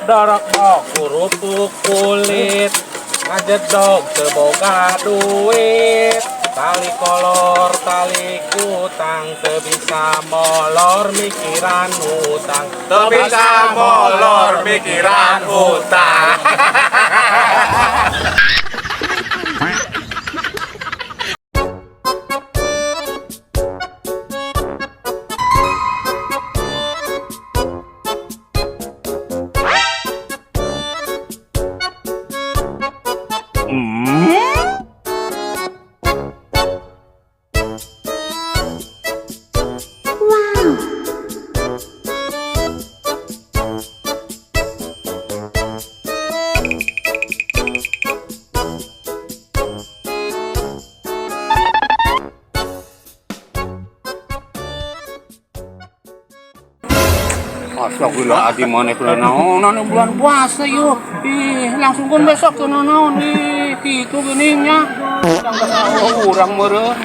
Darak dog kerupuk kulit, ngajedog seboga duit. Tali kolor, tali kutang, teu bisa molor mikiran hutang. Teu bisa molor mikiran hutang. Astagfirullahaladzim, mana kena naon bulan puasa yuk. Langsung pun besok kena naon gitu geningnya. Yang kata orang meureun.